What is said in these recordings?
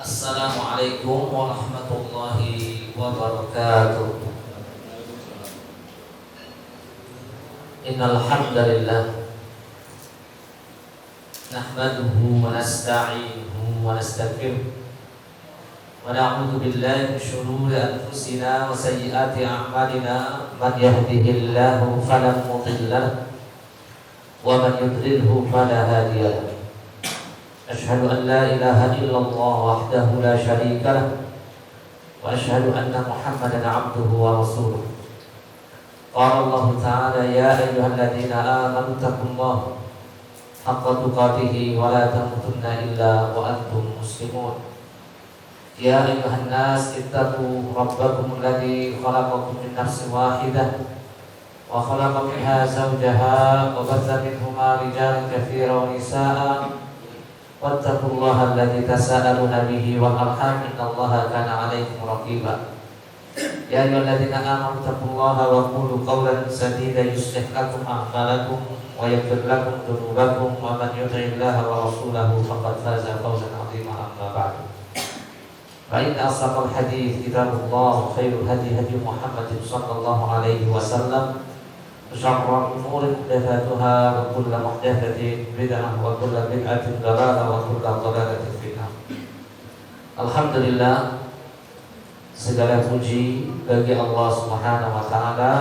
Assalamualaikum warahmatullahi wabarakatuh. Innal hamdalillah nahmaduhu wa nasta'inuhu wa nastaghfiruh wa na'udzu billahi min shururi anfusina wa sayyiati a'malina man yahdihillahu fala mudilla lahu wa man yudlilhu fala hadiya lahu. Asyhadu an la ilaha illallah wahdahu la syarika lah wa asyhadu anna Muhammadan 'abduhu wa rasuluh. Qala Allah ta'ala ya ayyuhalladzina amanu taqullaha haqqa tuqatih wa la tamutunna illa wa antum muslimun. Ya ayyuhan nas ittaqu rabbakum alladzi khalaqakum min nafsin wahidah wa khalaqa minha zawjaha wa batha minhuma rijalan katsiran wa nisaa'a wattaqullaha alladzi tasaaluna bihi wal arham innallaha kana 'alaikum raqiba. Ya ayyuhalladzina amanu taqullaha wa qulu qawlan sadida yuslih lakum a'malakum wa yaghfir lakum dhunubakum wa man yuti'illaha wa rasulahu faqad faza fawzan 'azima. Amma ba'du. Fa inna ashrafal hadits kitabullah wa khairul hadi hadi Muhammadin sallallahu alaihi wasallam. Syarrul umuri muhdatsatuha wa kullu muhdatsatin bid'ah wa kullu bid'atin dhalalah wa kullu dhalalatin finnar. Alhamdulillah, segala puji bagi Allah Subhanahu wa taala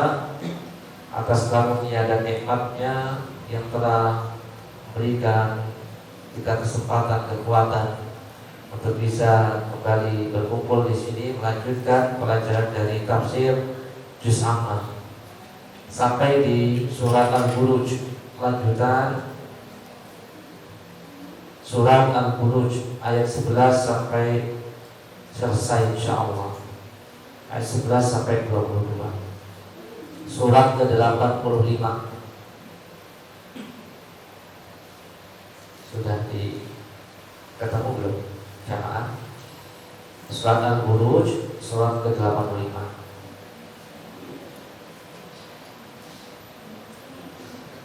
atas karunia dan nikmat-Nya yang telah memberikan kita kesempatan, kekuatan untuk bisa kembali berkumpul di sini melanjutkan pelajaran dari tafsir Juz Amma sampai di surat Al-Buruj, lanjutan surat Al-Buruj ayat 11 sampai selesai insyaallah. Ayat 11 sampai 22. Surat ke-85. Sudah ketemu belum jamaah? Surat Al-Buruj surat ke-85.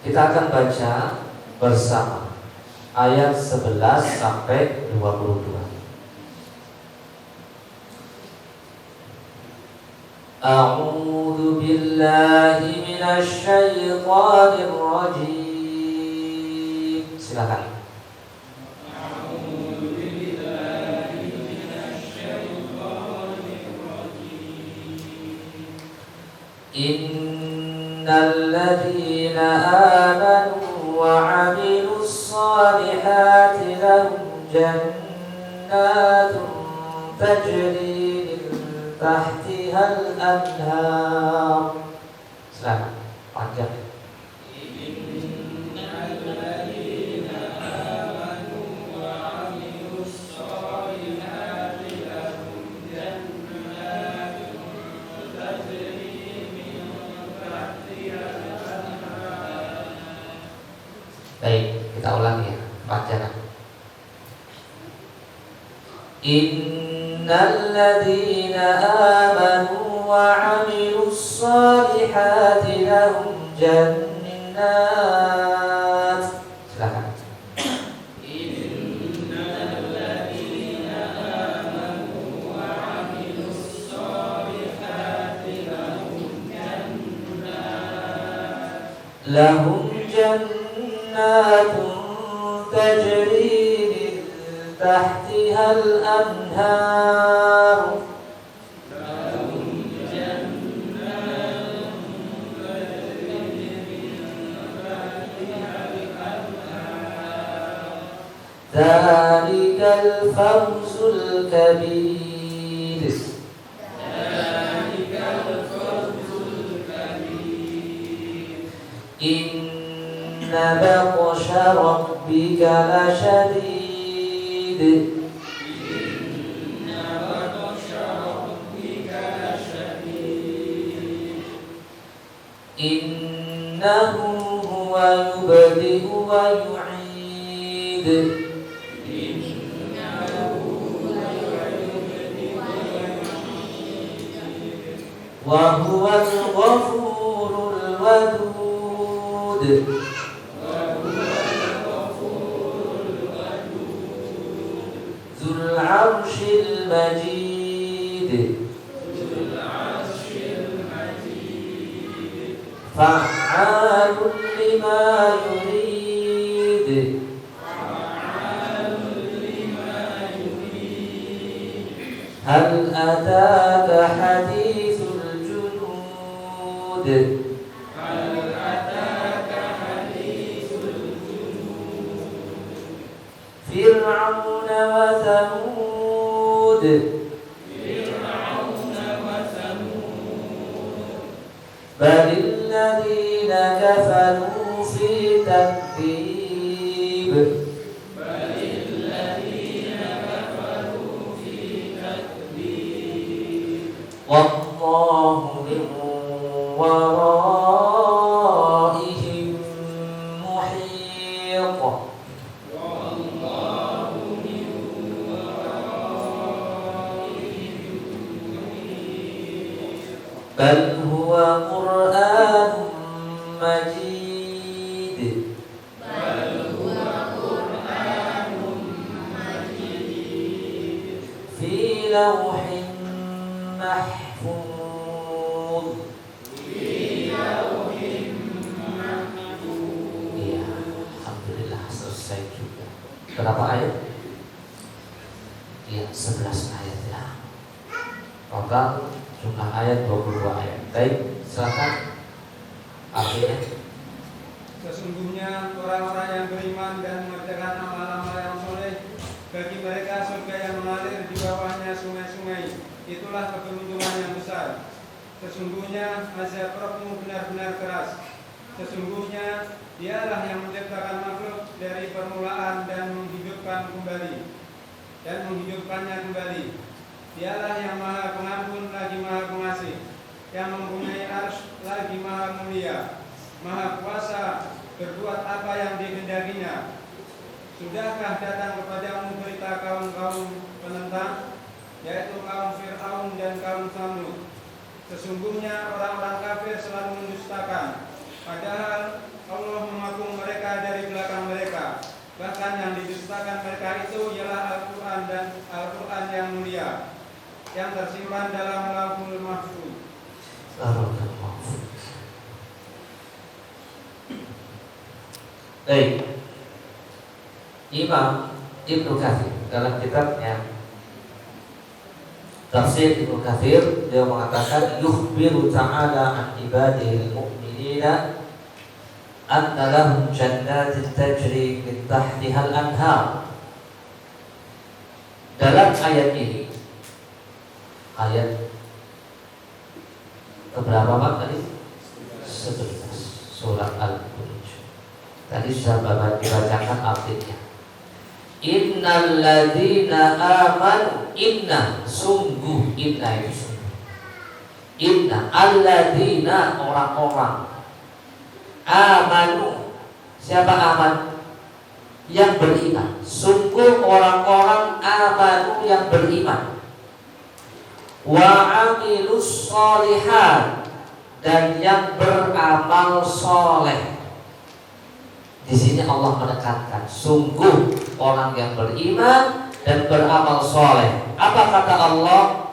Kita akan baca bersama ayat 11 sampai 22. A'udzu billahi minasy syaithanir rajim. Silakan. A'udzu billahi minasy syaithanir rajim. Innal ladzina amanu wa 'amilus shalihati lahum jannatun tajri min tahtihal anhar. Silakan panjang. Innal ladzina amanu wa 'amilus shalihati lahum jannatun tajri min tahtihal anhar. Baik, kita ulangi ya, panjang. Innal ladzina amanu wa 'amilus shalihati lahum jannat. Silakan. Innal ladzina amanu wa 'amilus shalihati lahum jannatun tajri تحتها الأنهار لهم جنات تجري من تحتها الأنهار ذلك الفوز الكبير. ذلك الفوز الكبير. إن بطش ربك لشديد. إن بطش ربك لشديد. إنه هو يبدئ ويعيد. إنه هو يبدئ ويعيد. وهو الغفور الودود. arshil majid fa'alun lima yurid hal ataka hadithul junud Fir'aun wa Thamud balil ladina kafaru fi takdzib wallahu min waraihim muhit bal huwa Qur'anun majid fi lawhin mahfuz ya, alhamdulillah selesai juga. Berapa ayat? Ya, 11 ayat ya. Total jumlah ayat 22 ayat. Baik, silakan. Artinya sesungguhnya orang-orang yang beriman dan mengerjakan amal-amal yang soleh, bagi mereka surga yang mengalir di bawahnya sungai-sungai. Itulah keberuntungan yang besar. Sesungguhnya azab Rabbmu benar-benar keras. Sesungguhnya Dialah yang menciptakan makhluk dari permulaan dan menghidupkannya kembali. Dialah yang Maha Pengampun lagi Maha Pengasih, yang mempunyai arsy lagi Maha Mulia, Maha Kuasa berbuat apa yang dikehendakinya. Sudahkah datang kepadamu berita kaum-kaum penentang, yaitu kaum Fir'aun dan kaum Tsamud? Sesungguhnya orang-orang kafir selalu mendustakan, padahal Allah menghukum mereka dari belakang mereka. Bahkan yang didustakan mereka itu ialah Al-Quran dan Al-Quran yang mulia, yang tersimpan dalam Lauhul Mahfuz. Baik, Imam Ibnu Katsir dalam kitabnya Tafsir Ibnu Katsir, dia mengatakan yukhbiru ta'ala an ibadihi al-mu'minina anna lahum jannatin tajri min tahtiha al-anhar. Dalam ayat ini, ayat keberapa Pak tadi? 11 surat Al-Buruj. Tadi sudah Bapak dibacakan artinya. Innal ladzina amanu, inna sungguh, inna itu sungguh. Inna alladzina orang-orang, amanu, siapa aman? Yang beriman. Sungguh orang-orang amanu yang beriman. Wa amilus sholihat, dan yang beramal soleh. Di sini Allah menekankan sungguh orang yang beriman dan beramal soleh. Apa kata Allah?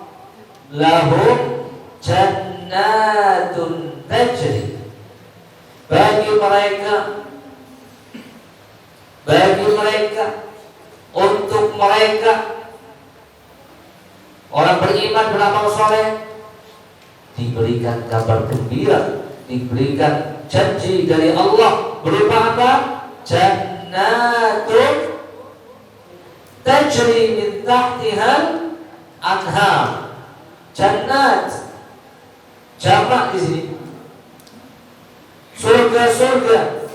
Lahum jannatun tajri, bagi mereka, untuk mereka orang beriman beramal soleh diberikan kabar gembira, diberikan janji dari Allah berupa apa? Jannatun tajri min tahtihal anhar. Jannat jamak di sini. Surga-surga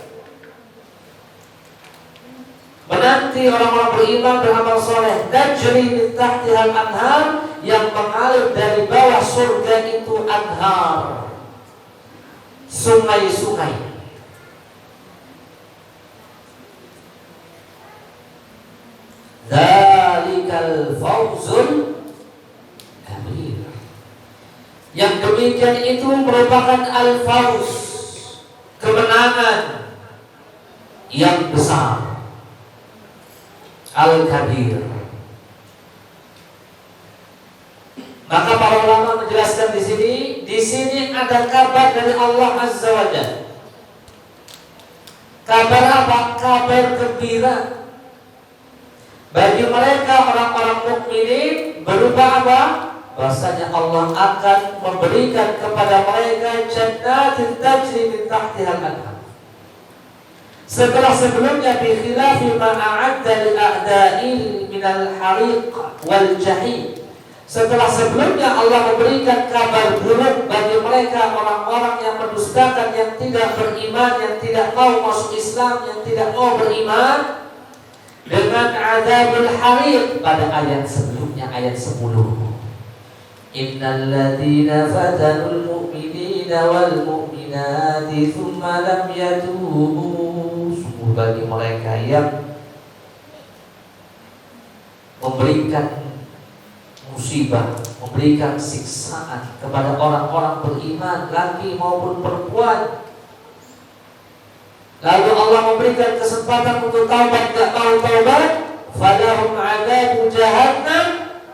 menanti orang-orang beriman beramal soleh. Tajri min tahtihal anhar, yang mengalir dari bawah surga itu anhar, sungai-sungai. Dzalikal fawzul kabir. Yang demikian itu merupakan al-fawz, kemenangan yang besar, al-kabir, para ulama menjelaskan di sini ada kabar dari Allah Azza wa Jalla. Kabar apa? Kabar gembira bagi mereka orang-orang mukminin, berupa apa? Bahasanya Allah akan memberikan kepada mereka jannatin tajri min tahtihal anhar. Setelah sebelumnya bi khilafi ma a'adda lil a'da'i minal hariq wal jahim. Setelah sebelumnya Allah memberikan kabar buruk bagi mereka orang-orang yang mendustakan, yang tidak beriman, yang tidak mau masuk Islam, yang tidak mau beriman, dengan azabul hariq pada ayat sebelumnya, ayat 10. Innal ladzina fatanul mu'minina wal mu'minati tsumma lam yatubu. Sungguh bagi mereka yang memberikan musibah, memberikan siksaan kepada orang-orang beriman, laki maupun perempuan, lalu Allah memberikan kesempatan untuk taubat, tidak mau taubat, falahum adzabul jahannam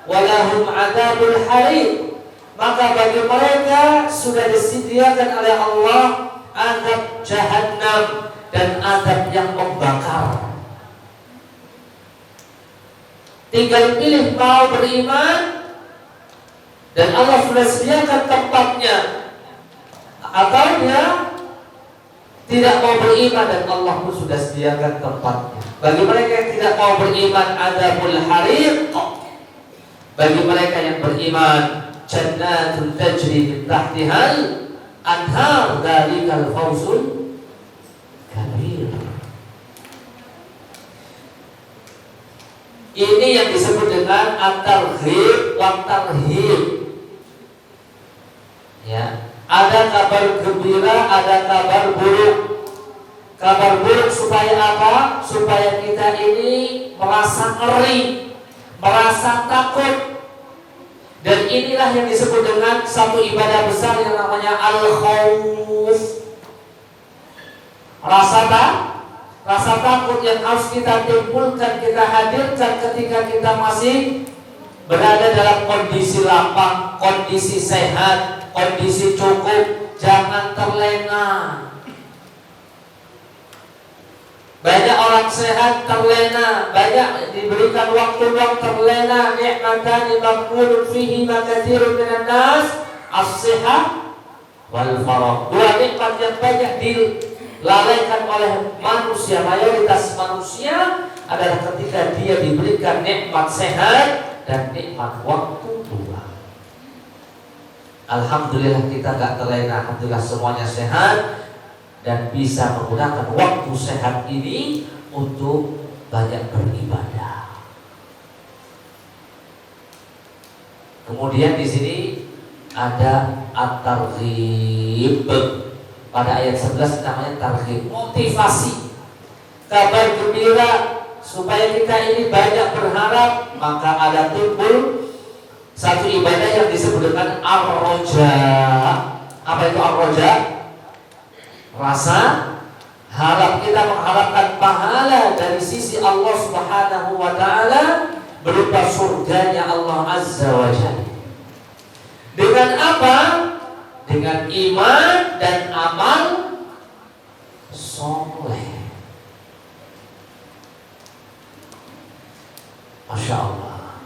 walahum adzabul hariq. Maka bagi mereka sudah disediakan oleh Allah azab jahannam dan azab yang membakar. Tinggal pilih mau beriman dan Allah sudah sediakan tempatnya, atau dia tidak mau beriman dan Allah pun sudah sediakan tempatnya. Bagi mereka yang tidak mau beriman, adzabul hariq. Bagi mereka yang beriman, jannatun tajri min tahtihal anhar, dzalikal fawzul kabir. Ini yang disebut dengan at-targhib wa tarhib. Ya, ada kabar gembira, ada kabar buruk. Kabar buruk supaya apa? Supaya kita ini merasa ngeri, merasa takut. Dan inilah yang disebut dengan satu ibadah besar yang namanya al-khauf. Rasa takut yang harus kita timbulkan, kita hadirkan ketika kita masih berada dalam kondisi lapang, kondisi sehat, kondisi cukup. Jangan terlena. Banyak orang sehat terlena, banyak diberikan waktu luang terlena. Ni'matani maqbulun fihi ma katsirun minan nas, as-sihah wal faragh. Dua nikmat yang banyak dilalaikan oleh manusia, mayoritas manusia, adalah ketika dia diberikan nikmat sehat dan nikmat waktu luang. Alhamdulillah kita gak terlena, alhamdulillah semuanya sehat dan bisa menggunakan waktu sehat ini untuk banyak beribadah. Kemudian di sini ada at-targhib. Pada ayat 11 namanya targhib, motivasi, kabar gembira supaya kita ini banyak berharap. Maka ada timbul satu ibadah yang disebut dengan ar-roja. Apa itu ar-roja? Rasa harap. Kita mengharapkan pahala dari sisi Allah Subhanahu wa ta'ala berupa surganya Allah Azza wa Jalla. Dengan apa? Dengan iman dan amal soleh. Masya Allah.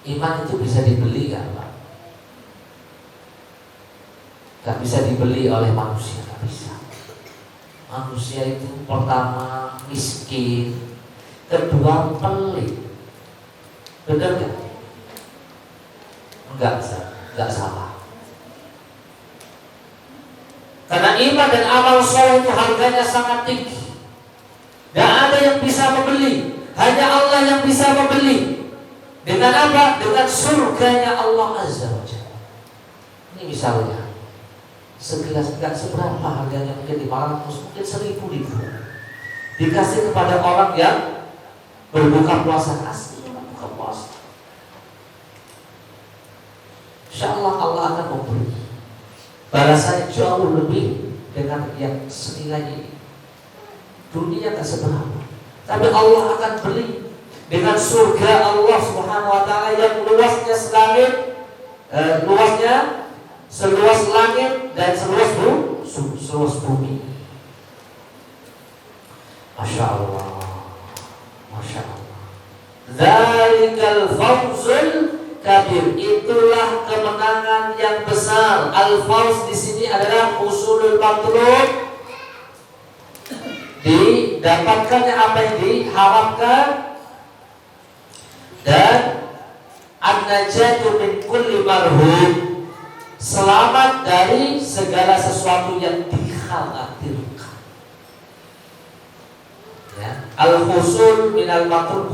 Iman itu bisa dibeli gak Pak? Gak bisa dibeli oleh manusia, gak bisa. Manusia itu pertama miskin, kedua pelit. Benar gak? Enggak salah. Karena iman dan amal soleh itu harganya sangat tinggi. Tidak ada yang bisa membeli, hanya Allah yang bisa membeli. Dengan apa? Dengan surganya Allah Azza wa Jalla. Ini misalnya segelas gak seberapa harganya, mungkin 500, mungkin 1.000 ribu, dikasih kepada orang yang berbuka puasa. Asli orang buka puasa, InsyaAllah Allah akan memberi balasan jauh lebih dengan yang senilai ini. Dunia tak seberapa, tapi Allah akan beli dengan surga Allah Subhanahu wa taala yang luasnya seluas langit dan seluas bumi. Masya Allah, Masya Allah. Dzalikal fawzul kabir, itulah kemenangan yang besar. Al-fawz di sini adalah husulul matlub, didapatkannya apa yang diharapkan, dan an-najatu min kulli marhub, selamat dari segala sesuatu yang dikhawatirkan. Ya. Al-husul minal matlub,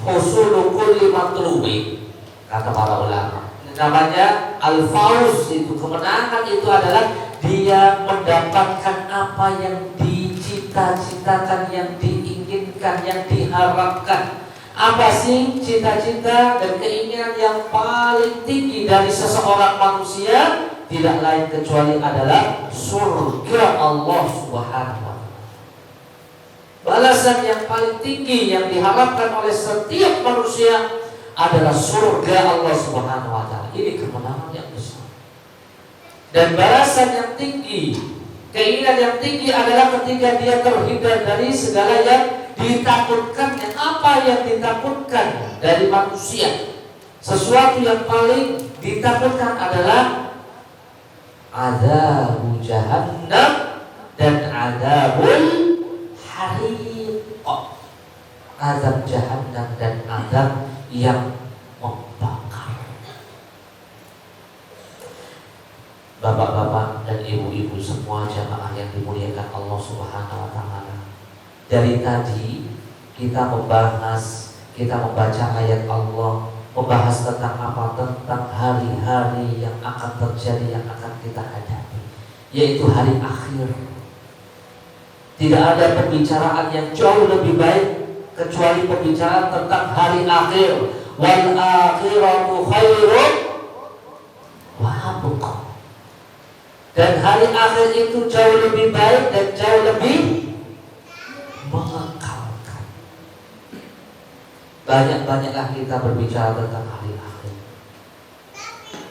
husulu kulli matlubi, kata para ulama. Namanya al-fawz, itu kemenangan, itu adalah dia mendapatkan apa yang dicita-citakan, yang diinginkan, yang diharapkan. Apa sih cita-cita dan keinginan yang paling tinggi dari seseorang manusia? Tidak lain kecuali adalah surga Allah Subhanahu wa ta'ala. Balasan yang paling tinggi yang diharapkan oleh setiap manusia adalah surga Allah Subhanahu wa ta'ala. Ini kemenangan yang besar. Dan balasan yang tinggi, keinginan yang tinggi adalah ketika dia terhindar dari segala yang ditakutkan. Dan apa yang ditakutkan dari manusia, sesuatu yang paling ditakutkan adalah azab jahannam dan azabul hariq. Azab jahannam dan azab yang membakar. Bapak-bapak dan ibu-ibu semua jamaah yang dimuliakan Allah Subhanahu wa ta'ala, dari tadi kita membaca ayat Allah, membahas tentang apa? Tentang hari-hari yang akan terjadi, yang akan kita hadapi, yaitu hari akhir. Tidak ada pembicaraan yang jauh lebih baik kecuali pembicaraan tentang hari akhir. Wal akhiratu khairun wa abqa. Dan hari akhir itu jauh lebih baik dan jauh lebih mengekalkan. Banyak-banyaklah kita berbicara tentang hari akhir,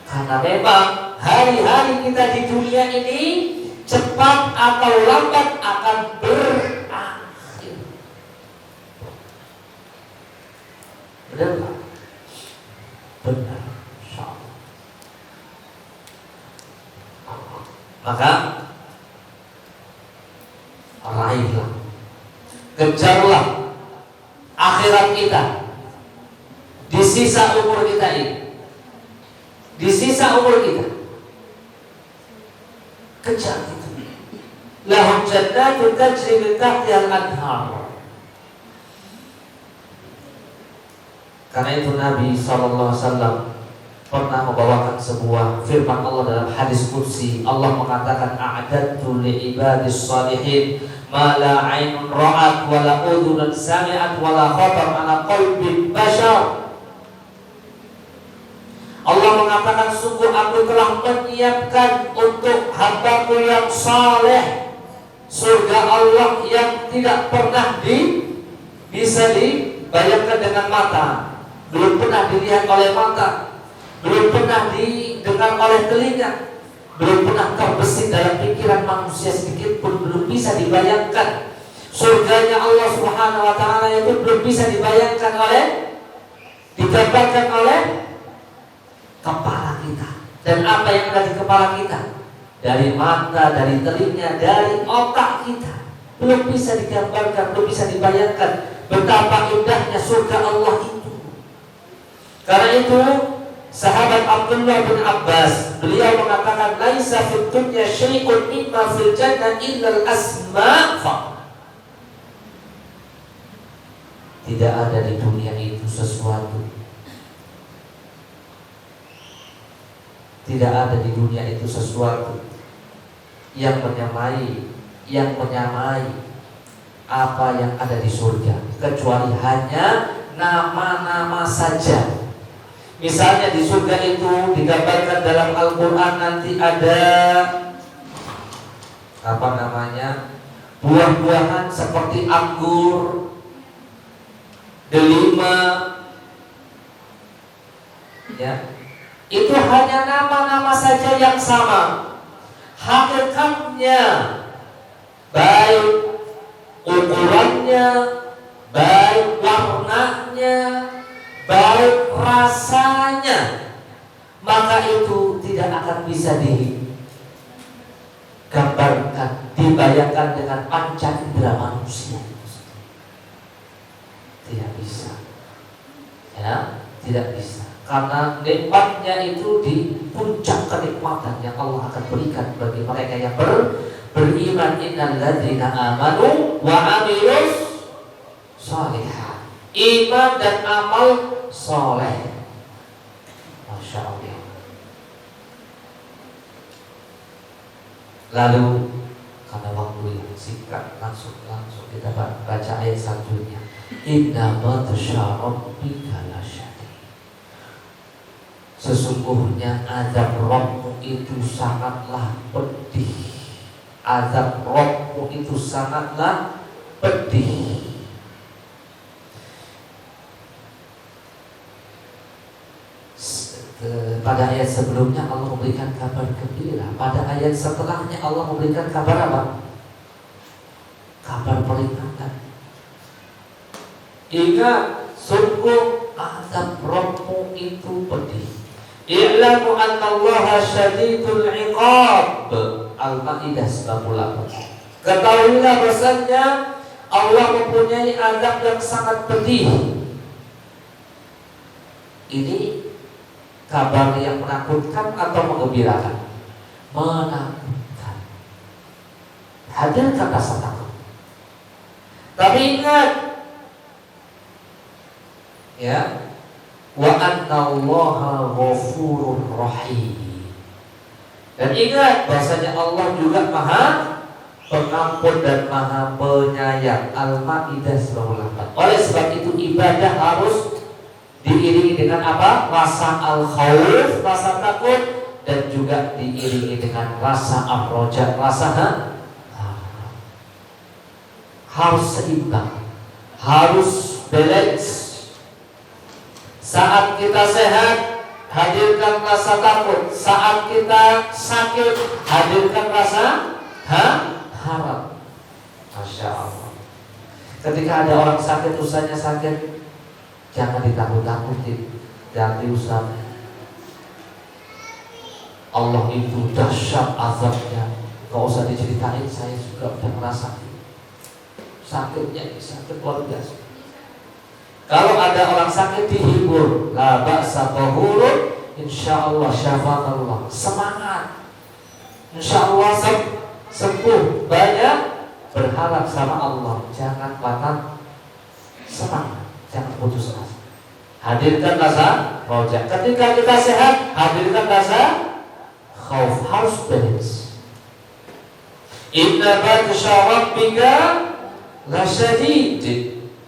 karena memang hari-hari kita di dunia ini cepat atau lambat akan berakhir. Benar tak? Benar, insyaallah. Maka raihlah, kejarlah akhirat kita di sisa umur kita ini. Di sisa umur kita, kejar itu. Lahum jannatun tajri min tahtiha al-anhar. Karena itu Nabi SAW pernah membawakan sebuah firman Allah dalam hadis qudsi. Allah mengatakan, a'adadtu li ibadis salihin ma la 'ainun ra'at wa la udhunun sami'at wa la khatar 'ala qalbi bashar. Allah mengatakan, sungguh aku telah menyiapkan untuk hamba-Ku yang saleh surga Allah yang tidak pernah bisa dibayangkan dengan mata, belum pernah dilihat oleh mata, belum pernah didengar oleh telinga, belum pernah terbesit dalam pikiran manusia sedikit pun, belum bisa dibayangkan. Surganya Allah Subhanahu wa ta'ala itu belum bisa dibayangkan digambarkan oleh kepala kita. Dan apa yang ada di kepala kita, dari mata, dari telinga, dari otak kita, belum bisa digambarkan, belum bisa dibayangkan betapa indahnya surga Allah itu. Karena itu sahabat Abdullah bin Abbas, beliau mengatakan, laisa fid dunya syai'un mimma fil jannah illa al-asma'. Tidak ada di dunia itu sesuatu, tidak ada di dunia itu sesuatu yang menyamai apa yang ada di surga, kecuali hanya nama-nama saja. Misalnya di surga itu digambarkan dalam Al-Quran, nanti ada buah-buahan seperti anggur, delima, ya, itu hanya nama-nama saja yang sama. Hakikatnya, baik ukurannya, baik warnanya, baik rasanya, maka itu tidak akan bisa digambarkan, dibayangkan dengan panca indera manusia. Tidak bisa, ya, tidak bisa. Karena nikmatnya itu di puncak kenikmatan yang Allah akan berikan bagi mereka yang beriman. Innal ladzina amanu wa amilus shalihat. Iman dan amal soleh. Masya Allah. Lalu karena waktu yang singkat, langsung kita baca ayat selanjutnya. Inna batsya rabbika lasyadid. Sesungguhnya azab Rabbmu itu sangatlah pedih. Azab Rabbmu itu sangatlah pedih. Pada ayat sebelumnya Allah memberikan kabar gembira. Pada ayat setelahnya Allah memberikan kabar apa? Kabar peringatan. Ingat, sungguh azab Rabbmu itu pedih. I'lamu annallaha syadidul iqab. Al-Maidah 98. Ketahuilah bahasanya Allah mempunyai azab yang sangat pedih. Ini kabar yang menakutkan atau menggembirakan? Menakutkan. Hadirkan rasa takut. Tapi ingat, ya, wa annallaha ghafurur rahim. Dan ingat bahasanya Allah juga Maha Pengampun dan Maha Penyayang. Al-Maidah 98. Oleh sebab itu ibadah harus diiringi dengan apa? Rasa al-khawf, rasa takut, dan juga diiringi dengan rasa ar-raja, rasa harus seimbang, harus balance. Saat kita sehat, hadirkan rasa takut. Saat kita sakit, hadirkan rasa harap. Masya Allah. Ketika ada orang sakit, usahanya sakit, jangan ditakut-takutin, jangan diusah. Allah itu dahsyat azabnya. Gak usah diceritain, saya juga udah ngerasain. Sakitnya sakit luar biasa. Kalau ada orang sakit dihibur, la ba'sa tahurun, insyaallah syafaatullah. Semangat, insyaallah sembuh. Banyak berharap sama Allah. Jangan patah semangat, jangan putus asa. Hadirkan rasa roja. Ketika kita sehat, hadirkan rasa khauf. Harus balance. Inna batsya rabbika lasyadid.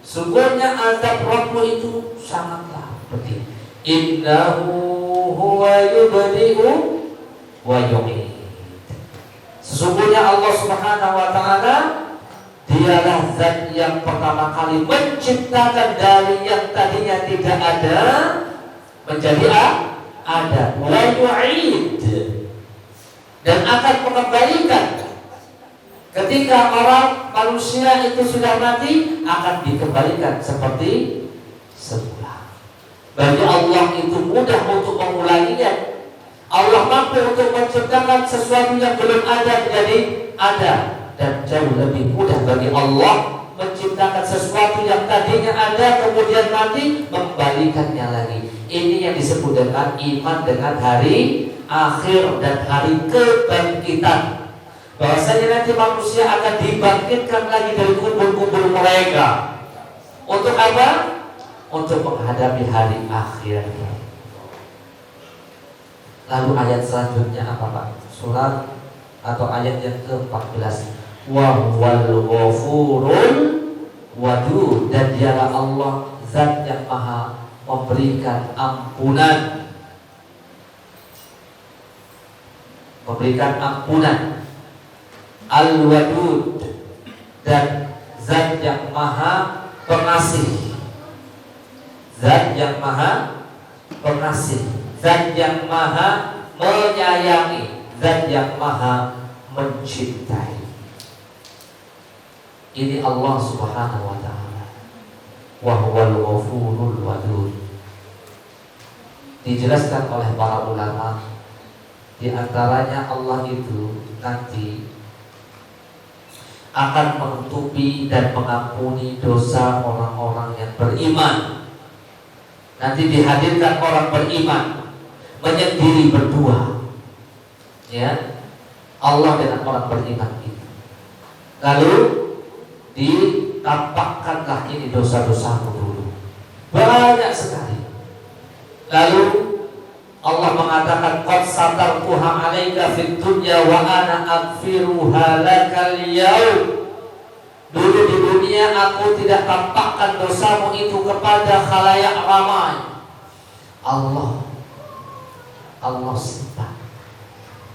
Sungguhnya azab Rabbmu itu sangatlah pedih. Innahu huwa yubdi'u wa yu'id. Sesungguhnya Allah Subhanahu wa ta'ala Dialah zat yang pertama kali menciptakan dari yang tadinya tidak ada menjadi ada. Wa yu'id, dan akan mengembalikan. Ketika orang manusia itu sudah mati, akan dikembalikan seperti semula. Bagi Allah itu mudah untuk mengulanginya. Allah mampu untuk menciptakan sesuatu yang belum ada menjadi ada. Dan jauh lebih mudah bagi Allah menciptakan sesuatu yang tadinya ada kemudian mati, membalikannya lagi. Ini yang disebut dengan iman dengan hari akhir dan hari kebangkitan. Bahwasanya nanti manusia akan dibangkitkan lagi dari kubur-kubur mereka. Untuk apa? Untuk menghadapi hari akhir. Lalu ayat selanjutnya apa Pak? Surat atau ayat yang ke-14. Wa huwal ghafurul wadud, dan dialah Allah zat yang maha memberikan ampunan. Memberikan ampunan. Al-Wadud, dan zat yang maha pengasih. Zat yang maha pengasih, zat yang maha menyayangi, zat yang maha mencintai. Ini Allah Subhanahu wa ta'ala. Wa huwal ghafurul wadud. Dijelaskan oleh para ulama, di antaranya Allah itu nanti akan menutupi dan mengampuni dosa orang-orang yang beriman. Nanti dihadirkan orang beriman menyendiri berdua, ya, Allah dengan orang beriman itu. Lalu ditampakkanlah ini dosa-dosamu dulu, banyak sekali. Lalu Allah mengatakan qad satartuha 'alaika fid dunya wa ana aghfiruha lakal yaum. Dulu di dunia aku tidak tampakkan dosamu itu kepada khalayak ramai. Allah simpan,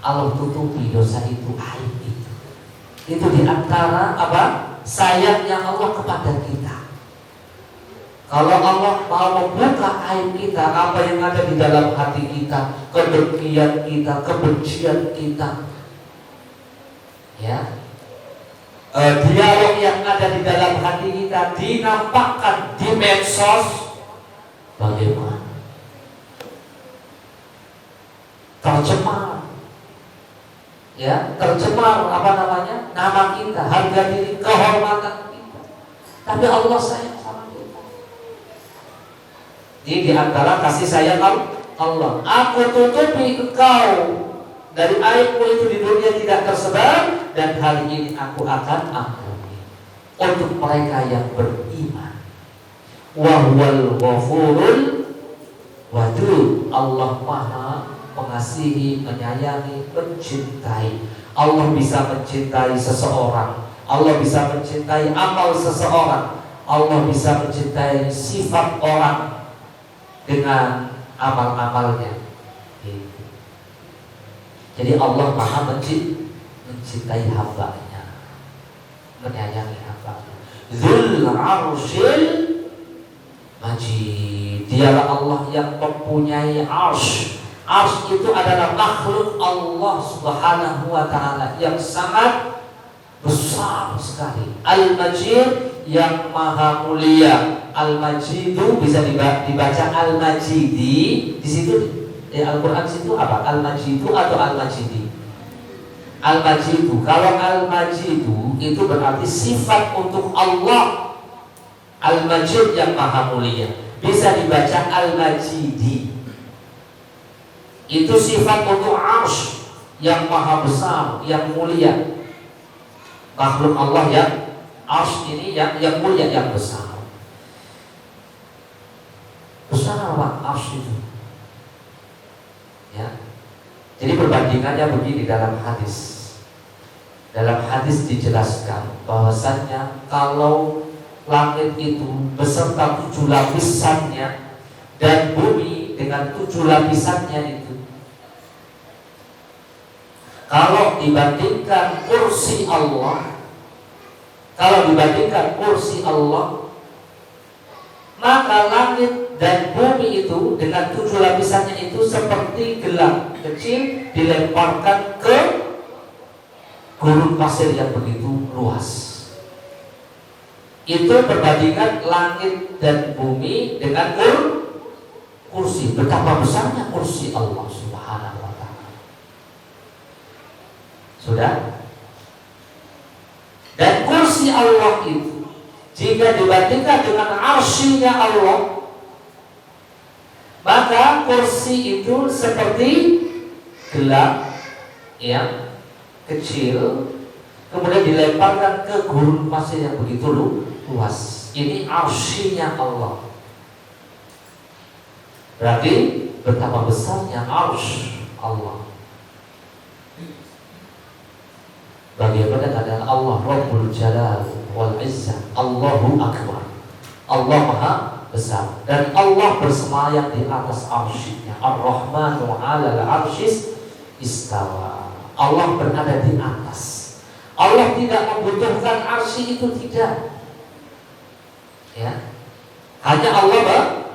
Allah tutupi dosa itu, aib itu. Itu diantara apa? Sayangnya Allah kepada kita. Kalau Allah mau membuka aib kita, apa yang ada di dalam hati kita, kedengkian kita, kebencian kita, ya, dialog yang ada di dalam hati kita dinampakkan di medsos, bagaimana? Tercemar, ya, tercemar apa namanya? Nama kita, harga diri, kehormatan kita. Tapi Allah sayang sama kita. Ini diantara kasih sayang Allah. Aku tutupi engkau dari aibmu itu di dunia tidak tersebar, dan hari ini aku akan ampuni untuk mereka yang beriman. Wa huwal ghafurul wadud. Allah maha mengasihi, menyayangi, mencintai. Allah bisa mencintai seseorang, Allah bisa mencintai amal seseorang, Allah bisa mencintai sifat orang dengan amal-amalnya. Jadi Allah maha mencintai hambanya, menyayangi hambanya. Dzul arsyil majid. Dialah Allah yang mempunyai arsy. Arsy itu adalah makhluk Allah Subhanahu wa ta'ala yang sangat besar sekali. Al-Majid yang maha mulia. Al-Majidu bisa dibaca Al-Majidi. Di situ Al-Quran situ apa? Al-Majidu atau Al-Majidi? Al-Majidu. Kalau Al-Majidu itu berarti sifat untuk Allah. Al-Majid yang maha mulia. Bisa dibaca Al-Majidi. Itu sifat untuk Arsy yang maha besar, yang mulia. Makhluk Allah yang Arsy ini yang mulia, yang besar. Besar apa Arsy itu? Ya. Jadi perbandingannya begini dalam hadis. Dalam hadis dijelaskan bahwasannya kalau langit itu beserta 7 lapisannya dan bumi dengan 7 lapisannya itu, kalau dibandingkan kursi Allah, maka langit dan bumi itu dengan 7 lapisannya itu seperti gelang kecil dilemparkan ke gurun pasir yang begitu luas. Itu perbandingan langit dan bumi dengan kursi. Betapa besarnya kursi Allah Subhanahu wa ta'ala. Sudah? Dan kursi Allah itu jika dibandingkan dengan arsy-nya Allah, maka kursi itu seperti gelang yang kecil kemudian dilemparkan ke gurun pasir yang begitu luas. Ini arsy-nya Allah. Berarti betapa besarnya arsy Allah. Bagaimana keadaan Allah Rabbul Jalal wal Izzah, Allahu Akbar. Allah Maha Besar dan Allah bersemayam di atas arsy-Nya. Ar-Rahmanu 'alal 'arsyis istawa. Allah berada di atas. Allah tidak membutuhkan arsy itu, tidak. Ya. Hanya Allah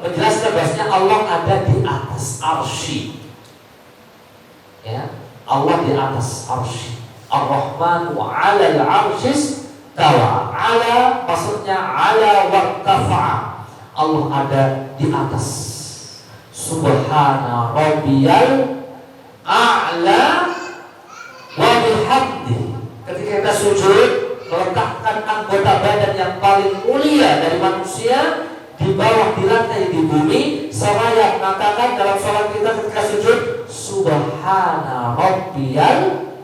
menjelaskan bahwasanya Allah ada di atas arsy. Ya, Allah di atas arsy. Ar-Rahmanu 'alal 'arsyis tawa. 'Ala maksudnya 'ala wartafa'a. Allah ada di atas. Subhana rabbiyal a'la wa bihamdi. Ketika kita sujud, meletakkan anggota badan yang paling mulia dari manusia di bawah, di lantai, di bumi, seraya mengatakan dalam sholat kita ketika sujud, Subhana rabbiyal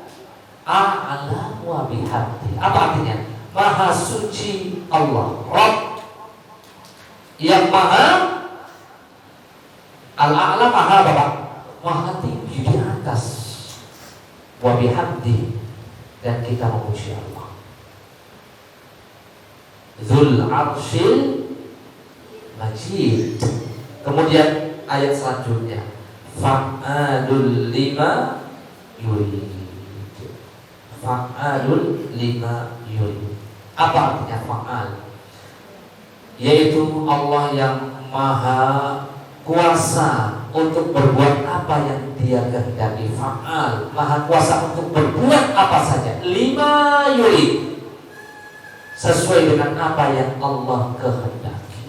a'la wa bihamdi. Apa artinya? Maha suci Allah, Rabb yang maha al-a'la, maha Bapak, maha tinggi di atas, wa bihamdi, dan kita memuji Allah. Dzul arsyil majid. Kemudian ayat selanjutnya, fa'alul lima yurid. Fa'alul lima yurid. Apa artinya fa'al? Yaitu Allah yang maha kuasa untuk berbuat apa yang Dia kehendaki. Fa'al, maha kuasa untuk berbuat apa saja. Lima yurid, sesuai dengan apa yang Allah kehendaki.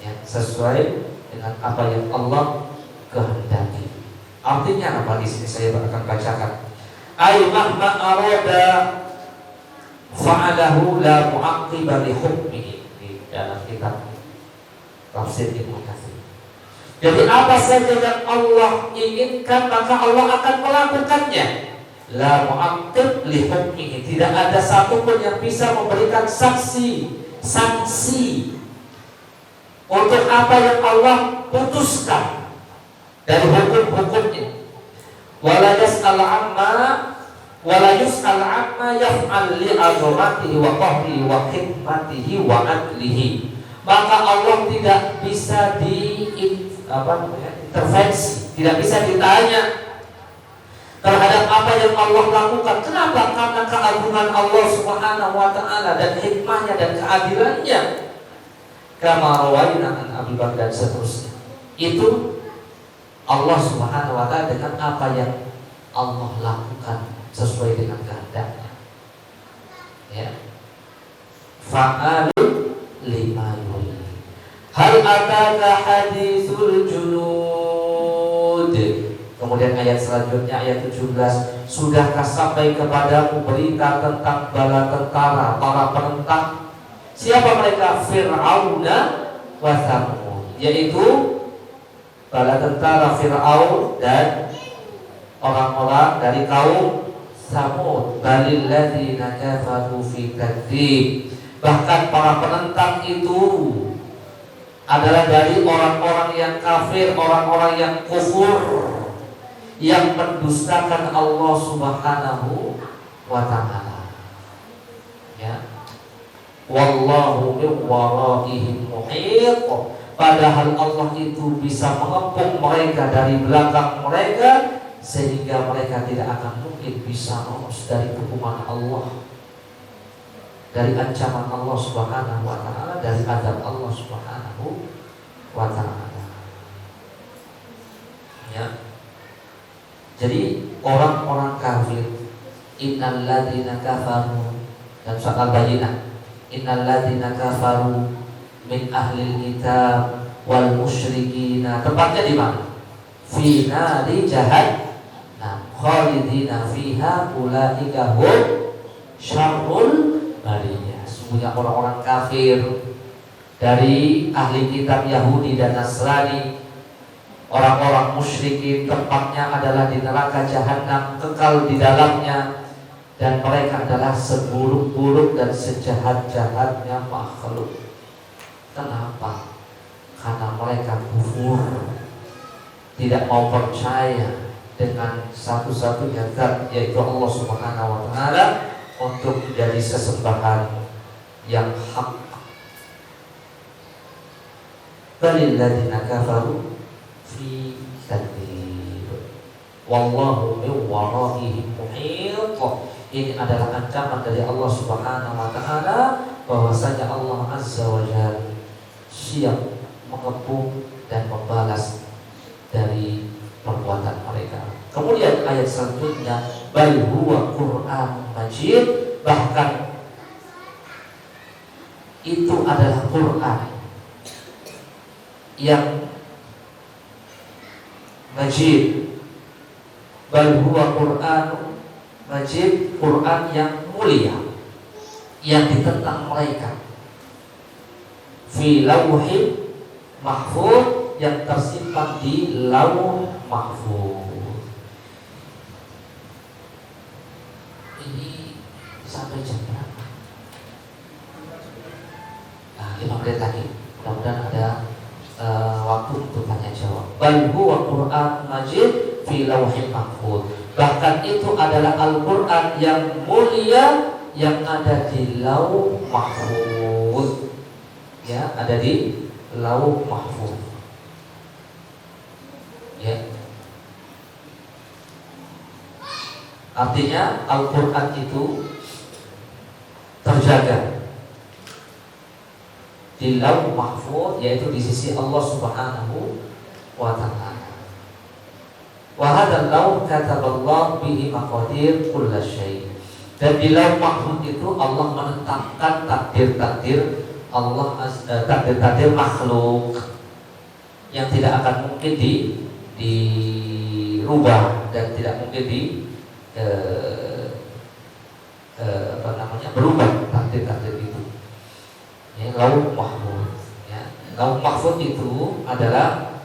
Ya, sesuai dengan apa yang Allah kehendaki. Artinya apa? Di sini saya akan bacakan. Ay mahma arada fa'alahu la mu'aqqiba li hukmihi, di dalam kitab tafsir Ibnu Katsir. Jadi apa saja yang Allah inginkan maka Allah akan melakukannya. La mu'aqqib li hukmihi, tidak ada satupun yang bisa memberikan sanksi untuk apa yang Allah putuskan dari hukum-hukumnya. Wala yas'al amma yaf'al li azamatihi wa qahrihi wa hikmatihi wa adlihi. Maka Allah tidak bisa intervensi, tidak bisa ditanya terhadap apa yang Allah lakukan. Kenapa? Karena keagungan Allah Subhanahu wa ta'ala dan hikmahnya dan keadilannya. Kama rawaina an Abi Bakar dan seterusnya. Itu Allah Subhanahu wa ta'ala dengan apa yang Allah lakukan sesuai dengan kehendaknya. Ya. Fa'alul lima yurid. Hal ataka haditsul junud. Kemudian ayat selanjutnya, ayat 17, sudahkah sampai kepadamu berita tentang bala tentara, para penentang? Siapa mereka? Fir'auna wa Tsamud, yaitu bala tentara Fir'aun dan orang-orang dari kaum Tsamud. Balil ladzina kafaru fi takdzib. Bahkan para penentang itu adalah dari orang-orang yang kafir, orang-orang yang kufur, yang mendustakan Allah Subhanahu wa ta'ala. Ya. Wallahu min waraihim muhit. Padahal Allah itu bisa mengepung mereka dari belakang mereka, sehingga mereka tidak akan mungkin bisa lolos dari hukuman Allah, dari ancaman Allah Subhanahu wa ta'ala, dari azab Allah Subhanahu wa ta'ala. Ya. Jadi orang-orang kafir, innal ladzina kafaru, dan surat Al-Bayyinah, innal ladzina kafaru min ahlil kitab wal musyrikina, tempatnya di mana? Fi nari jahannam khalidina fiha ulaika hum syarrul bariyah. Sesungguhnya orang-orang kafir dari ahli kitab Yahudi dan Nasrani, orang-orang musyrikin, tempatnya adalah di neraka jahanam, kekal di dalamnya, dan mereka adalah seburuk-buruk dan sejahat-jahatnya makhluk. Kenapa? Karena mereka kufur, tidak mau percaya dengan satu-satunya zat, yaitu Allah Subhanahu wa ta'ala, untuk menjadi sesembahan yang hak. Balil ladzina kafaru fi takdzib wallahu min waraihim muhit. Ini adalah ancaman dari Allah Subhanahu wa ta'ala bahwasanya Allah Azza wa Jalla siap mengepung dan membalas dari perbuatan mereka. Kemudian ayat selanjutnya, bal huwa Qur'an Majid, bahkan itu adalah Quran yang Majid. Bal huwa Qur'an Majid, Quran yang mulia, yang ditentang mereka. Fi lauhin mahfuz, yang tersimpan di lauh mahfuz. Ini sampai jam berapa? 5 menit lagi. Mudah-mudahan ada waktu untuk tanya jawab. Bal huwa Qur'an Majid fi lauhin mahfuz. Bahkan itu adalah Al-Qur'an yang mulia yang ada di lauh mahfuz. Ya, ada di lauh mahfuz. Ya. Artinya Al-Qur'an itu terjaga di lauh mahfuz, yaitu di sisi Allah Subhanahu wa ta'ala. Wa hadzal lauh kataballahu bihi maqadir kulli syai'. Dan di lauh mahfuz itu Allah menetapkan takdir-takdir Allah, takdir-takdir makhluk yang tidak akan mungkin dirubah dan tidak mungkin berubah takdir-takdir itu. Ya, lauh mahfuz. Ya, lauh mahfuz itu adalah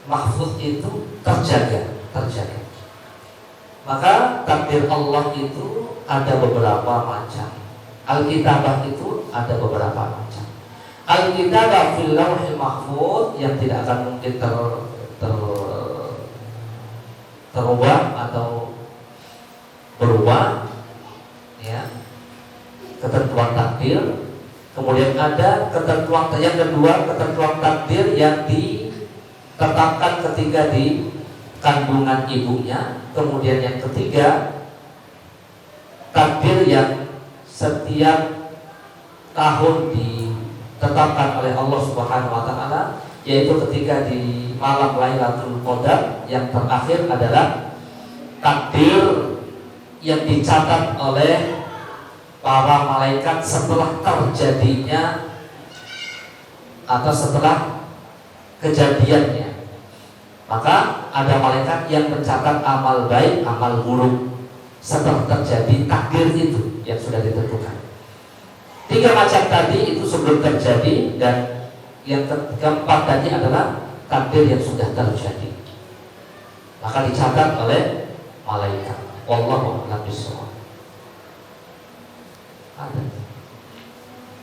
mahfuz itu terjaga. Maka takdir Allah itu ada beberapa macam. Al-kitabah itu ada beberapa macam. Al-kitabah fil lauhil mahfuz yang tidak akan mungkin terubah atau berubah, ya, ketentuan takdir. Kemudian ada ketentuan yang kedua, ketentuan takdir yang ditetapkan ketika di kandungan ibunya. Kemudian yang ketiga, takdir yang setiap tahun ditetapkan oleh Allah Subhanahu wa ta'ala, yaitu ketika di malam Lailatul Qadar. Yang terakhir adalah takdir yang dicatat oleh para malaikat setelah terjadinya atau setelah kejadiannya. Maka ada malaikat yang mencatat amal baik, amal buruk setelah terjadi takdir itu yang sudah ditentukan. 3 macam tadi itu sebelum terjadi, dan yang keempat tadi adalah takdir yang sudah terjadi, maka dicatat oleh malaikat. Wallahu a'lam bishawab. Ada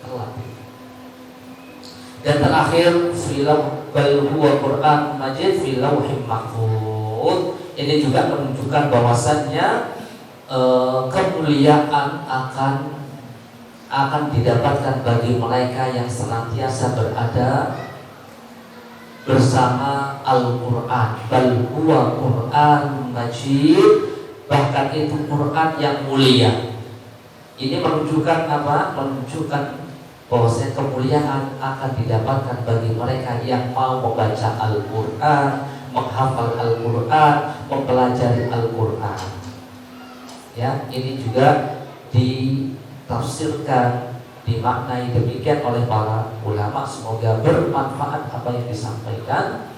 telat. Dan terakhir, filau bal huwa Qur'an Majid fi lauhin mahfuz. Ini juga menunjukkan bahwasannya kemuliaan akan didapatkan bagi mereka yang senantiasa berada bersama Al-Qur'an. Bal huwa Qur'an Majid, bahkan itu Qur'an yang mulia. Ini menunjukkan apa? Menunjukkan bahwasanya kemuliaan akan didapatkan bagi mereka yang mau membaca Al-Qur'an, menghafal Al-Qur'an, mempelajari Al-Qur'an. Ya, ini juga ditafsirkan, dimaknai demikian oleh para ulama. Semoga bermanfaat apa yang disampaikan.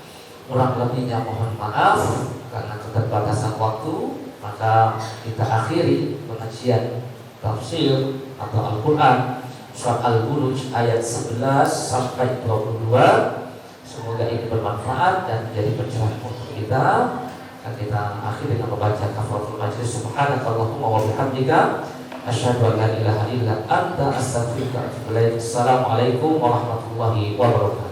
Kurang lebihnya mohon maaf karena keterbatasan waktu. Maka kita akhiri pengajian tafsir atau Al-Qur'an surat Al-Buruj ayat 11 sampai 22. Semoga ini bermanfaat dan menjadi pencerahan untuk kita. Dan kita akhiri dengan membaca kafaratul majlis. Subhanakallahumma wa bihamdika asyhadu an la ilaha illa anta astaghfiruka wa atubu ilaik. Assalamualaikum warahmatullahi wabarakatuh.